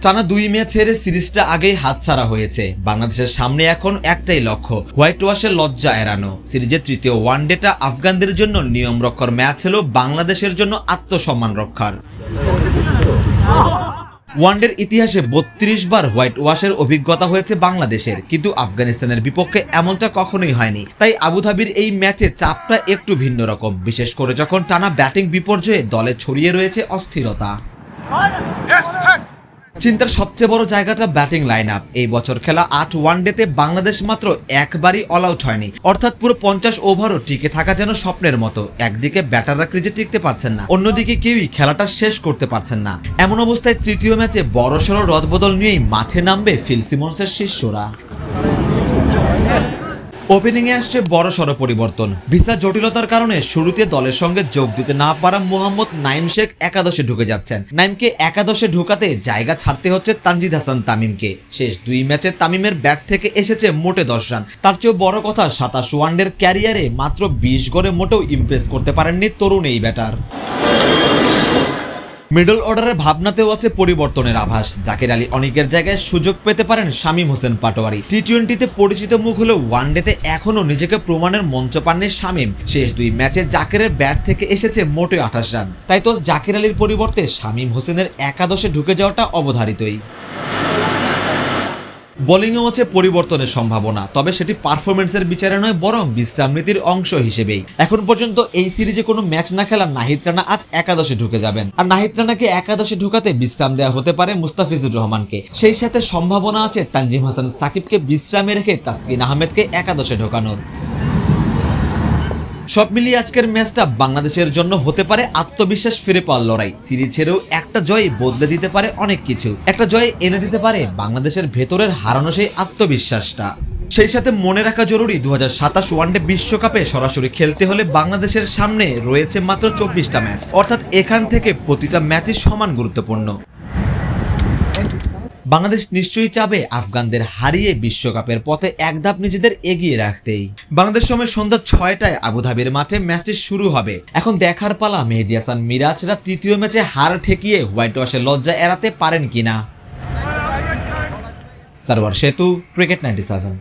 টানা 2 ম্যাচের সিরিজটা আগেই হাতছাড়া হয়েছে। বাংলাদেশের সামনে এখন একটাই লক্ষ্য, হোয়াইট ওয়াশের লজ্জা এড়ানো। সিরিজের তৃতীয় ওয়ানডেটা আফগানদের জন্য নিয়ম রক্ষার ম্যাচ হলো বাংলাদেশের জন্য আত্মসম্মান রক্ষার। ওয়ানডের ইতিহাসে 32 বার হোয়াইট ওয়াশের অভিজ্ঞতা হয়েছে বাংলাদেশের, কিন্তু আফগানিস্তানের বিপক্ষে এমনটা কখনোই হয়নি। তাই আবুধাবির এই ম্যাচে চাপটা একটু ভিন্ন রকম, বিশেষ করে যখন টানা ব্যাটিং বিপর্যয়ে দলে ছড়িয়ে রয়েছে অস্থিরতা। চিন্তার সবচেয়ে বড় জায়গাটা ব্যাটিং লাইন আপ। এই বছর খেলা 8 ওয়ানডেতে বাংলাদেশ মাত্র একবারই অল আউট হয়নি, অর্থাৎ পুরো 50 ওভারও টিকে থাকা যেন স্বপ্নের মতো। একদিকে ব্যাটাররা ক্রিজে টিকতে পারছেন না, অন্যদিকে কেউই খেলাটা শেষ করতে পারছেন না। এমন অবস্থায় তৃতীয় ম্যাচে বড়সড় রদবদল নিয়েই মাঠে নামবে ফিল সিমন্সের শিষ্যরা। ওপেনিংয়ে আসছে বড়সড় পরিবর্তন। ভিসা জটিলতার কারণে শুরুতে দলের সঙ্গে যোগ দিতে না পারা মোহাম্মদ নাইম শেখ একাদশে ঢুকে যাচ্ছেন। নাইমকে একাদশে ঢোকাতে জায়গা ছাড়তে হচ্ছে তানজিদ হাসান তামিমকে। শেষ 2 ম্যাচে তামিমের ব্যাট থেকে এসেছে মোটে 10 রান। তার চেয়েও বড় কথা, 27 ওয়ানডের ক্যারিয়ারে মাত্র 20 গড়ে মোটেও ইমপ্রেস করতে পারেননি তরুণ এই ব্যাটার। মিডল অর্ডারের ভাবনাতেও আছে পরিবর্তনের আভাস। জাকির আলী অনিকের জায়গায় সুযোগ পেতে পারেন শামীম হোসেন পাটোয়ারি। টি-20তে পরিচিত মুখ হলেও ওয়ানডেতে এখনও নিজেকে প্রমাণের মঞ্চ পাননি শামীম। শেষ 2 ম্যাচে জাকিরের ব্যাট থেকে এসেছে মোটে 28 রান। তাই তো জাকির আলীর পরিবর্তে শামীম হোসেনের একাদশে ঢুকে যাওয়াটা অবধারিতই। বোলিংয়েও আছে পরিবর্তনের সম্ভাবনা, তবে সেটি পারফরমেন্সের বিচারে নয়, বরং বিশ্রাম নীতির অংশ হিসেবেই। এখন পর্যন্ত এই সিরিজে কোনো ম্যাচ না খেলা নাহিদ রানা আজ একাদশে ঢুকে যাবেন। আর নাহিদ রানাকে একাদশে ঢুকাতে বিশ্রাম দেওয়া হতে পারে মুস্তাফিজুর রহমানকে। সেই সাথে সম্ভাবনা আছে তানজিম হাসান সাকিবকে বিশ্রামে রেখে তাসকিন আহমেদকে একাদশে ঢোকানোর। সব মিলিয়ে আজকের ম্যাচটা বাংলাদেশের জন্য হতে পারে আত্মবিশ্বাস ফিরে পাওয়ার লড়াই। সিরিজ ছেড়েও একটা জয় বদলে দিতে পারে অনেক কিছু। একটা জয় এনে দিতে পারে বাংলাদেশের ভেতরের হারানো সেই আত্মবিশ্বাসটা। সেই সাথে মনে রাখা জরুরি, 2027 ওয়ানডে বিশ্বকাপে সরাসরি খেলতে হলে বাংলাদেশের সামনে রয়েছে মাত্র 24টা ম্যাচ, অর্থাৎ এখান থেকে প্রতিটা ম্যাচই সমান গুরুত্বপূর্ণ। বাংলাদেশ নিশ্চয়ই চাবে আফগানদের হারিয়ে বিশ্বকাপের পথে এক ধাপ নিজেদের এগিয়ে রাখতেই। বাংলাদেশ সময় সন্ধ্যা 6টায় আবুধাবির মাঠে ম্যাচটি শুরু হবে। এখন দেখার পালা মেহেদী হাসান মিরাজরা তৃতীয় ম্যাচে হার ঠেকিয়ে হোয়াইট ওয়াশের লজ্জা এড়াতে পারেন কিনা। সারওয়ার সেতু, ক্রিকেট 97।